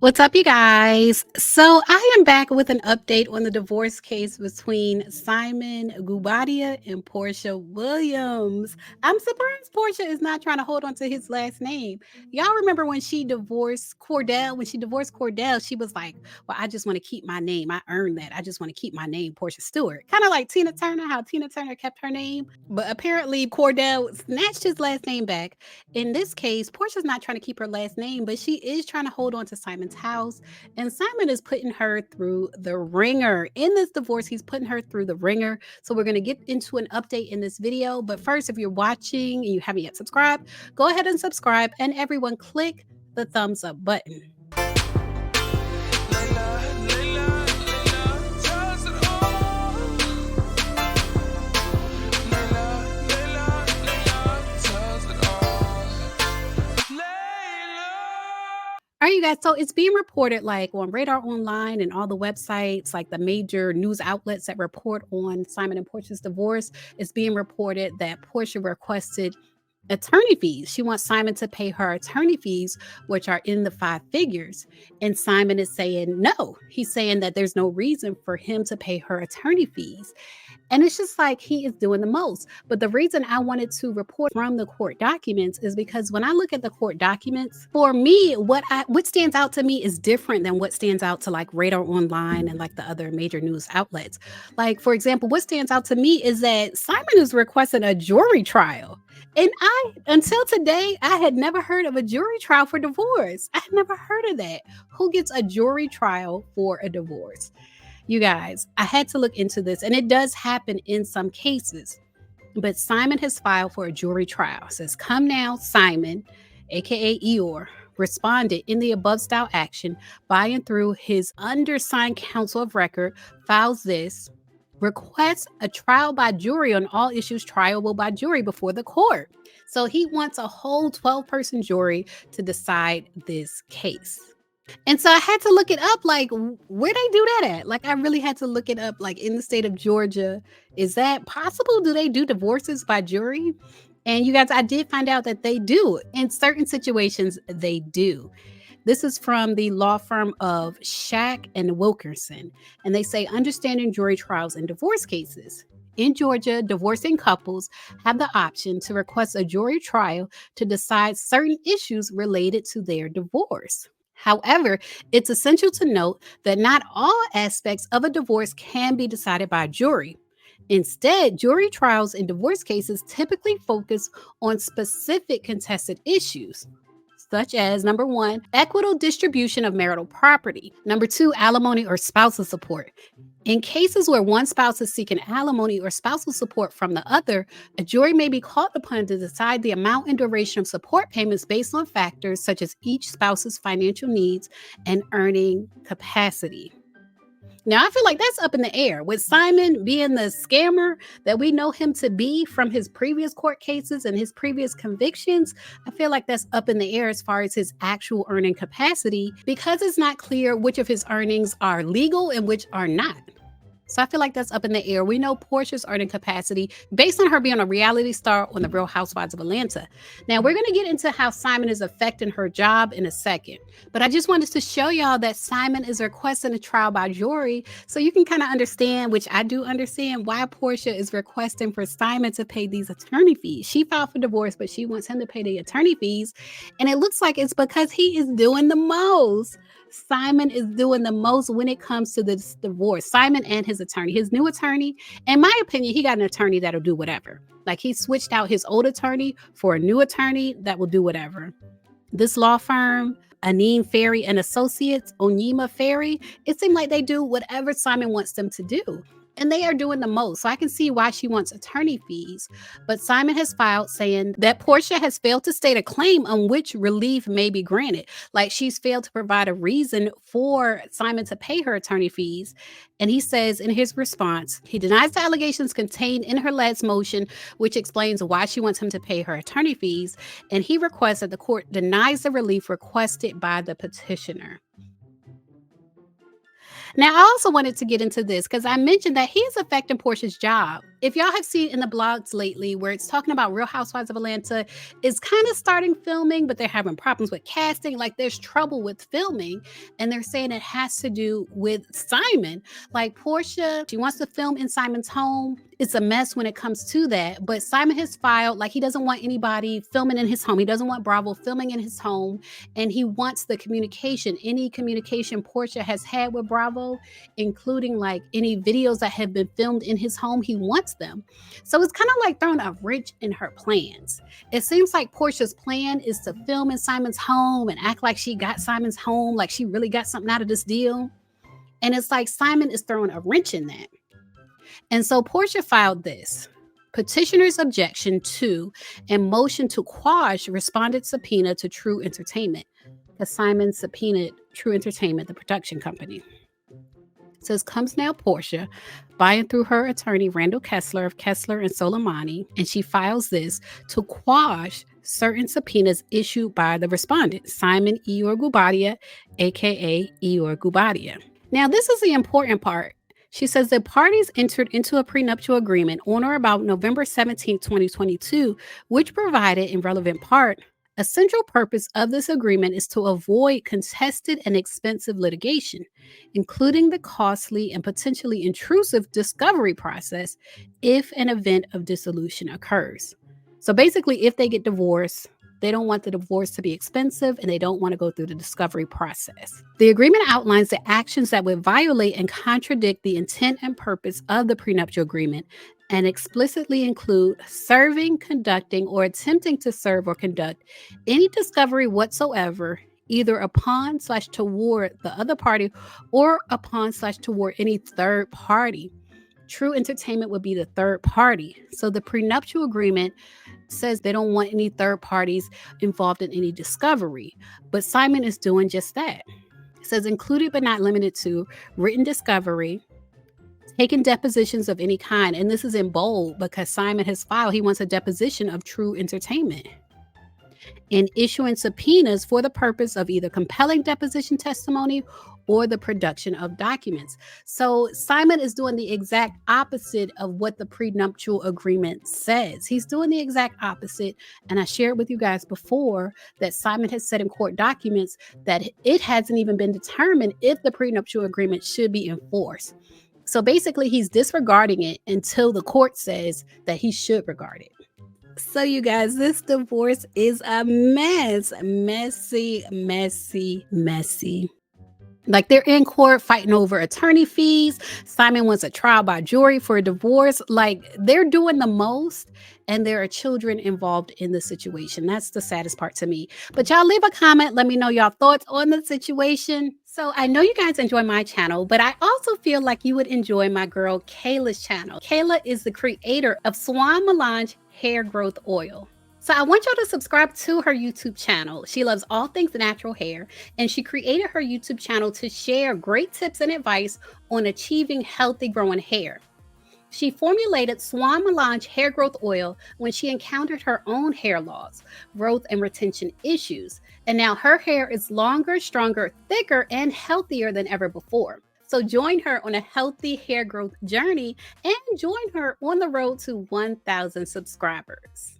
What's up, you guys? So I am back with an update on the divorce case between Simon Gubadia and Porsha Williams. I'm surprised Porsha is not trying to hold on to his last name. Y'all remember when she divorced Cordell? When she divorced Cordell, she was like, "Well, I just want to keep my name. I earned that. I just want to keep my name, Porsha Stewart." Kind of like Tina Turner, how Tina Turner kept her name, but apparently Cordell snatched his last name back. In this case, Portia's not trying to keep her last name, but she is trying to hold on to Simon's house. And Simon is putting her through the ringer. In this divorce, he's putting her through the ringer. So we're going to get into an update in this video. But first, if you're watching and you haven't yet subscribed, go ahead and subscribe. And everyone click the thumbs up button. All right, you guys. So it's being reported like on Radar Online and all the websites, like the major news outlets that report on Simon and Portia's divorce. It's being reported that Portia requested attorney fees. She wants Simon to pay her attorney fees, which are in the five figures. And Simon is saying no. He's saying that there's no reason for him to pay her attorney fees. And it's just like he is doing the most. But the reason I wanted to report from the court documents is because when I look at the court documents, for me, what stands out to me is different than what stands out to like Radar Online and like the other major news outlets. Like, for example, what stands out to me is that Simon is requesting a jury trial. And until today, I had never heard of a jury trial for divorce. I had never heard of that. Who gets a jury trial for a divorce? You guys, I had to look into this, and it does happen in some cases. But Simon has filed for a jury trial. It says, "Come now, Simon, aka Eeyore, responded in the above style action by and through his undersigned counsel of record, files this, requests a trial by jury on all issues triable by jury before the court." So he wants a whole 12-person jury to decide this case. And so I had to look it up, like, where they do that at? Like, I really had to look it up, like, in the state of Georgia. Is that possible? Do they do divorces by jury? And you guys, I did find out that they do. In certain situations, they do. This is from the law firm of Shack and Wilkerson. And they say, understanding jury trials in divorce cases. In Georgia, divorcing couples have the option to request a jury trial to decide certain issues related to their divorce. However, it's essential to note that not all aspects of a divorce can be decided by a jury. Instead, jury trials in divorce cases typically focus on specific contested issues, such as number one, equitable distribution of marital property, number two, alimony or spousal support. In cases where one spouse is seeking alimony or spousal support from the other, a jury may be called upon to decide the amount and duration of support payments based on factors such as each spouse's financial needs and earning capacity. Now, I feel like that's up in the air. With Simon being the scammer that we know him to be from his previous court cases and his previous convictions, I feel like that's up in the air as far as his actual earning capacity, because it's not clear which of his earnings are legal and which are not. So I feel like that's up in the air. We know Portia's earning capacity based on her being a reality star on The Real Housewives of Atlanta. Now, we're going to get into how Simon is affecting her job in a second. But I just wanted to show y'all that Simon is requesting a trial by jury so you can kind of understand, which I do understand, why Porsha is requesting for Simon to pay these attorney fees. She filed for divorce, but she wants him to pay the attorney fees. And it looks like it's because he is doing the most. Simon is doing the most when it comes to this divorce. Simon and his attorney, his new attorney, in my opinion, he got an attorney that'll do whatever. Like, he switched out his old attorney for a new attorney that will do whatever. This law firm, Aneen Ferry and Associates, Onyema Ferry, it seemed like they do whatever Simon wants them to do. And they are doing the most. So I can see why she wants attorney fees. But Simon has filed saying that Porsha has failed to state a claim on which relief may be granted. Like, she's failed to provide a reason for Simon to pay her attorney fees. And he says in his response, he denies the allegations contained in her last motion, which explains why she wants him to pay her attorney fees. And he requests that the court denies the relief requested by the petitioner. Now, I also wanted to get into this because I mentioned that he is affecting Portia's job. if y'all have seen in the blogs lately where it's talking about Real Housewives of Atlanta is kind of starting filming, but they're having problems with casting. Like there's trouble with filming. And they're saying it has to do with Simon. Like Porsha, she wants to film in Simon's home. It's a mess when it comes to that. But Simon has filed, like he doesn't want anybody filming in his home. He doesn't want Bravo filming in his home. And he wants the communication, any communication Porsha has had with Bravo, including like any videos that have been filmed in his home, he wants them. So it's kind of like throwing a wrench in her plans. It seems like Porsha's plan is to film in Simon's home and act like she got Simon's home, like she really got something out of this deal. And it's like Simon is throwing a wrench in that. And so Porsha filed this. Petitioner's objection to and motion to quash respondent subpoena to True Entertainment, because Simon subpoenaed True Entertainment, the production company. It says, comes now Porsha, by and through her attorney, Randall Kessler of Kessler and Soleimani, and she files this to quash certain subpoenas issued by the respondent, Simon Eeyore Gubadia, aka Eeyore Gubadia. Now, this is the important part. She says the parties entered into a prenuptial agreement on or about November 17, 2022, which provided, in relevant part, a central purpose of this agreement is to avoid contested and expensive litigation, including the costly and potentially intrusive discovery process if an event of dissolution occurs. So basically, if they get divorced, they don't want the divorce to be expensive and they don't want to go through the discovery process. The agreement outlines the actions that would violate and contradict the intent and purpose of the prenuptial agreement and explicitly include serving, conducting, or attempting to serve or conduct any discovery whatsoever, either upon/toward the other party or upon/toward any third party. True Entertainment would be the third party. So the prenuptial agreement says they don't want any third parties involved in any discovery, but Simon is doing just that. It says included but not limited to written discovery, taking depositions of any kind, and this is in bold because Simon has filed, he wants a deposition of True Entertainment, and issuing subpoenas for the purpose of either compelling deposition testimony or the production of documents. So Simon is doing the exact opposite of what the prenuptial agreement says. He's doing the exact opposite. And I shared with you guys before that Simon has said in court documents that it hasn't even been determined if the prenuptial agreement should be enforced. So basically, he's disregarding it until the court says that he should regard it. So you guys, this divorce is a mess. Messy, messy, messy. Like they're in court fighting over attorney fees. Simon wants a trial by jury for a divorce. Like they're doing the most, and there are children involved in the situation. That's the saddest part to me. But y'all leave a comment. Let me know y'all thoughts on the situation. So I know you guys enjoy my channel, but I also feel like you would enjoy my girl Kayla's channel. Kayla is the creator of Swan Melange Hair Growth Oil. So I want y'all to subscribe to her YouTube channel. She loves all things natural hair, and she created her YouTube channel to share great tips and advice on achieving healthy growing hair. She formulated Swan Melange Hair Growth Oil when she encountered her own hair loss, growth, and retention issues. And now her hair is longer, stronger, thicker, and healthier than ever before. So join her on a healthy hair growth journey and join her on the road to 1,000 subscribers.